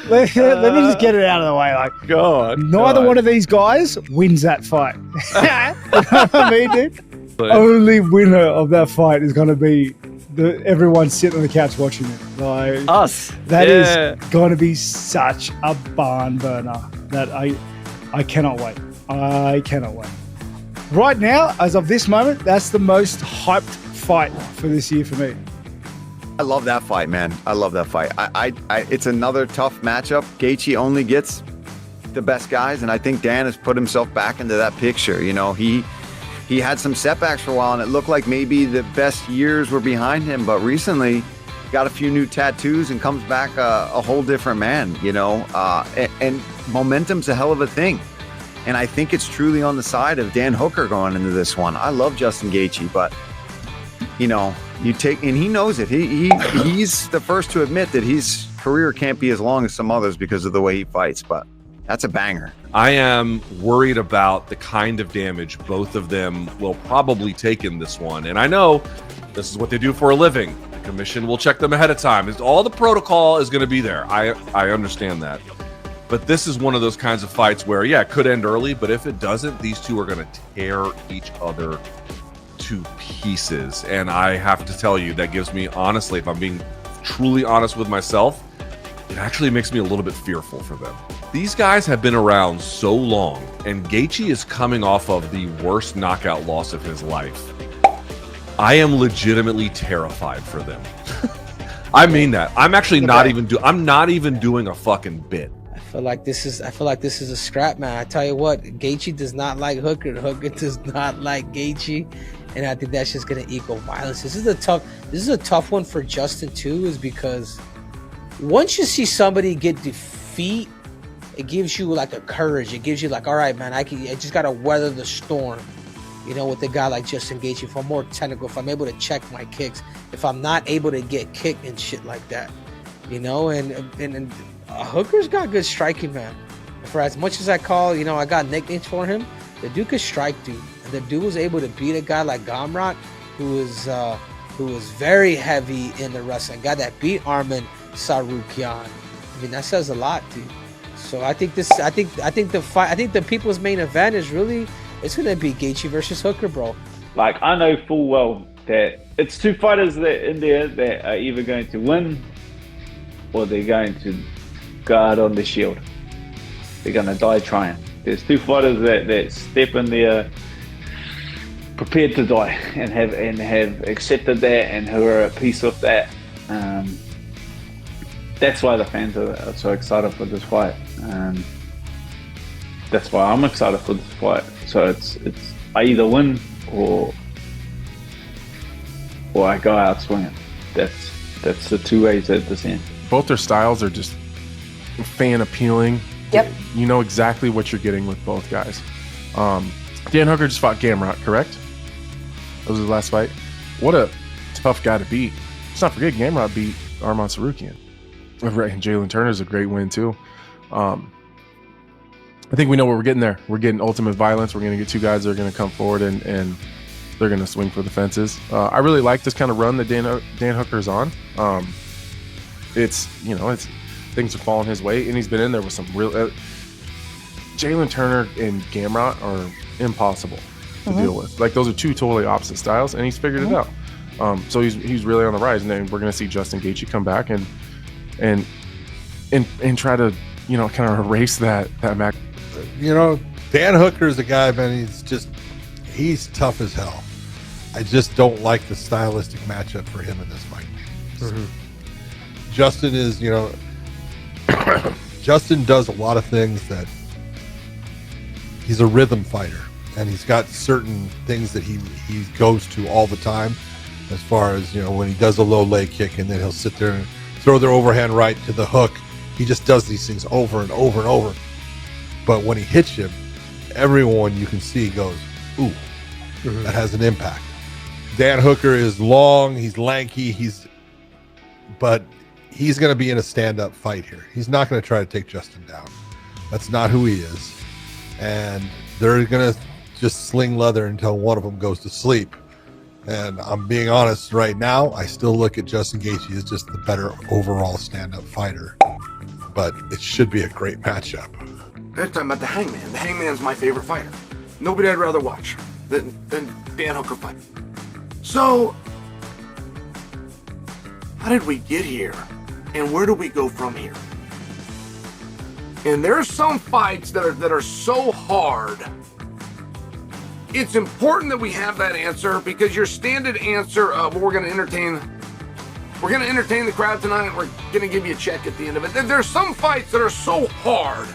Let me just get it out of the way. Like, neither one of these guys wins that fight. You know what I mean, dude? Only winner of that fight is going to be everyone sitting on the couch watching it. Like us. That is going to be such a barn burner that I cannot wait. I cannot wait. Right now, as of this moment, that's the most hyped fight for this year for me. I love that fight, man. I love that fight. It's another tough matchup. Gaethje only gets the best guys, and I think Dan has put himself back into that picture. You know, he had some setbacks for a while, and it looked like maybe the best years were behind him. But recently, got a few new tattoos and comes back a whole different man. You know, and momentum's a hell of a thing. And I think it's truly on the side of Dan Hooker going into this one. I love Justin Gaethje, but you know. And he knows it. He's the first to admit that his career can't be as long as some others because of the way he fights, but that's a banger. I am worried about the kind of damage both of them will probably take in this one. And I know this is what they do for a living. The commission will check them ahead of time. All the protocol is going to be there. I understand that. But this is one of those kinds of fights where, yeah, it could end early, but if it doesn't, these two are going to tear each other to pieces. And I have to tell you, that gives me, honestly, if I'm being truly honest with myself, it actually makes me a little bit fearful for them. These guys have been around so long, and Gaethje is coming off of the worst knockout loss of his life. I am legitimately terrified for them. I mean that. I'm actually not even doing a fucking bit. I feel like this is a scrap, man. I tell you what, Gaethje does not like Hooker. Hooker does not like Gaethje. And I think that's just going to equal violence. This is a tough one for Justin too, is because once you see somebody get defeat, it gives you like a courage. It gives you like, all right, man, I just got to weather the storm. You know, with a guy like Justin Gaethje, if I'm more technical, if I'm able to check my kicks, if I'm not able to get kicked and shit like that, you know, and Hooker's got good striking, man. For as much as I got nicknames for him, the dude could strike, dude. And the dude was able to beat a guy like Gamrot, who was very heavy in the wrestling. A guy that beat Arman Tsarukyan. I mean, that says a lot, dude. So I think the people's main event is really, it's gonna be Gaethje versus Hooker, bro. Like, I know full well that it's two fighters that in there that are either going to win or they're going to go out on the shield. They're gonna die trying. There's two fighters that step in there prepared to die and have accepted that and who are at peace with that. That's why the fans are so excited for this fight. That's why I'm excited for this fight. So it's I either win or I go out swinging. That's the two ways at this end. Both their styles are just fan appealing. Yep. You know exactly what you're getting with both guys. Dan Hooker just fought Gamrot, correct? That was his last fight. What a tough guy to beat. Let's not forget, Gamrot beat Arman Tsarukyan. And Jalin Turner's a great win too. I think we know what we're getting there. We're getting ultimate violence. We're going to get two guys that are going to come forward and they're going to swing for the fences. I really like this kind of run that Dan Hooker's on. It's things are falling his way, and he's been in there with some real. Jalin Turner and Gamrot are impossible to deal with. Like, those are two totally opposite styles, and he's figured it out. So he's really on the rise, and then we're going to see Justin Gaethje come back and try to kind of erase that match. Dan Hooker is a guy, man. He's tough as hell. I just don't like the stylistic matchup for him in this fight. Justin is, Justin does a lot of things that he's a rhythm fighter, and he's got certain things that he goes to all the time, as far as, when he does a low leg kick and then he'll sit there and throw their overhand right to the hook. He just does these things over and over and over. But when he hits you, everyone you can see goes, ooh, that has an impact. Dan Hooker is long, he's lanky, but he's going to be in a stand-up fight here. He's not going to try to take Justin down. That's not who he is. And they're going to just sling leather until one of them goes to sleep. And I'm being honest right now, I still look at Justin Gaethje as just the better overall stand-up fighter. but it should be a great matchup. They're talking about the Hangman. The Hangman's my favorite fighter. Nobody I'd rather watch than Dan Hooker fight. So, how did we get here? And where do we go from here? And there's some fights that are so hard. It's important that we have that answer, because your standard answer of we're going to entertain the crowd tonight, we're going to give you a check at the end of it. There's some fights that are so hard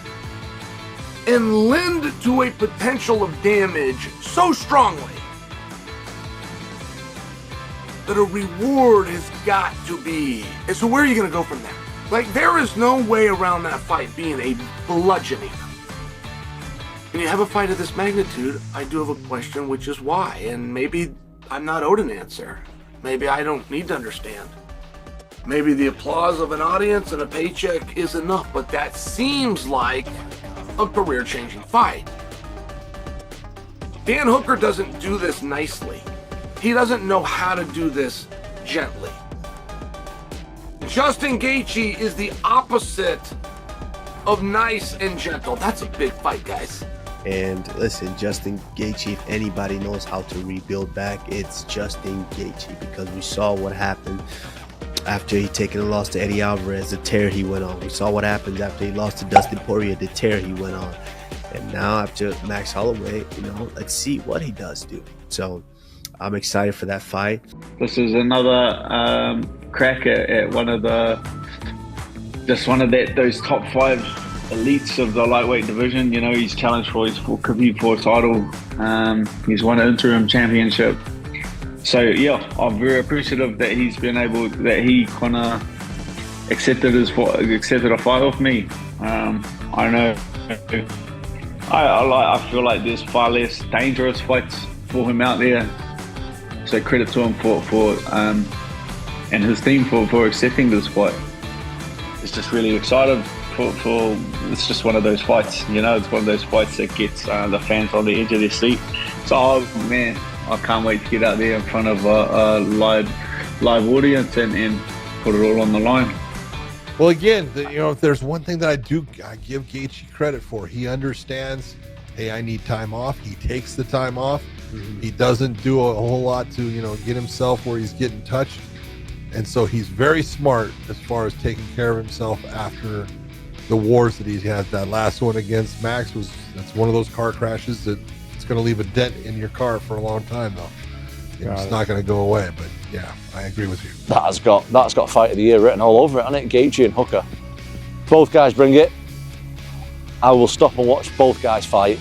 and lend to a potential of damage so strongly that a reward has got to be. And so where are you going to go from there? Like, there is no way around that fight being a bludgeoning. When you have a fight of this magnitude, I do have a question, which is why. And maybe I'm not owed an answer. Maybe I don't need to understand. Maybe the applause of an audience and a paycheck is enough, but that seems like a career-changing fight. Dan Hooker doesn't do this nicely. He doesn't know how to do this gently. Justin Gaethje is the opposite of nice and gentle. That's a big fight, guys. And listen, Justin Gaethje, if anybody knows how to rebuild back, it's Justin Gaethje, because we saw what happened after he taken a loss to Eddie Alvarez, the tear he went on. We saw what happened after he lost to Dustin Poirier, the tear he went on. And now after Max Holloway, let's see what he does do. So I'm excited for that fight. This is another crack at one of those top 5 elites of the lightweight division. He's challenged for his Khabib title. He's won an interim championship. So yeah, I'm very appreciative that he kind of accepted a fight off me. I know. I feel like there's far less dangerous fights for him out there. So credit to him for and his team for accepting this fight. It's just really excited for it's just one of those fights. It's one of those fights that gets the fans on the edge of their seat. So man, I can't wait to get out there in front of a live audience and put it all on the line. Well, again, if there's one thing that I give Gaethje credit for, he understands, hey, I need time off. He takes the time off. Mm-hmm. He doesn't do a whole lot to, get himself where he's getting touched. And so he's very smart as far as taking care of himself after the wars that he's had. That last one against Max that's one of those car crashes that it's going to leave a dent in your car for a long time, though. It's not going to go away, but yeah, I agree with you. That's got fight of the year written all over it, hasn't it? Gaethje and Hooker. Both guys bring it. I will stop and watch both guys fight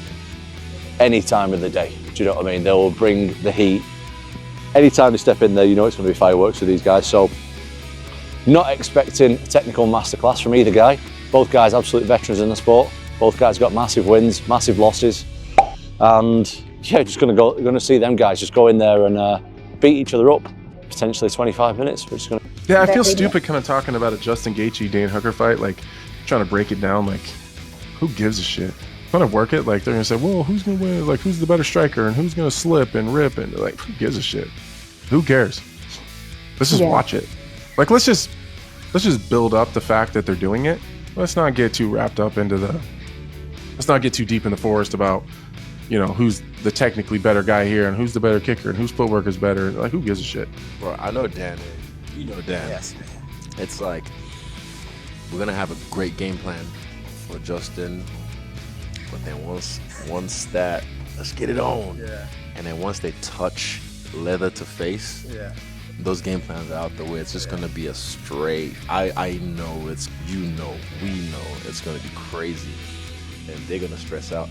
any time of the day. Do you know what I mean? They will bring the heat. Anytime they step in there, it's going to be fireworks with these guys. So, not expecting a technical masterclass from either guy. Both guys absolute veterans in the sport. Both guys got massive wins, massive losses, and yeah, just going to see them guys just go in there and beat each other up. Potentially 25 minutes. We're just going to. Yeah, I feel stupid kind of talking about a Justin Gaethje Dan Hooker fight, like trying to break it down. Like, who gives a shit? Trying to work it, like they're gonna say, well, who's gonna win? Like, who's the better striker and who's gonna slip and rip? And like, who gives a shit? Who cares? Let's just watch it. Like, let's just build up the fact that they're doing it. Let's not get too wrapped up into let's not get too deep in the forest about, who's the technically better guy here and who's the better kicker and whose footwork is better. Like, who gives a shit? Bro, I know Dan. You know Dan. Yes, man. It's like, we're gonna have a great game plan for Justin. But then once that, let's get it on. Yeah. And then once they touch leather to face, those game plans are out the way. It's just gonna be a straight. I know we know it's gonna be crazy, and they're gonna stress out.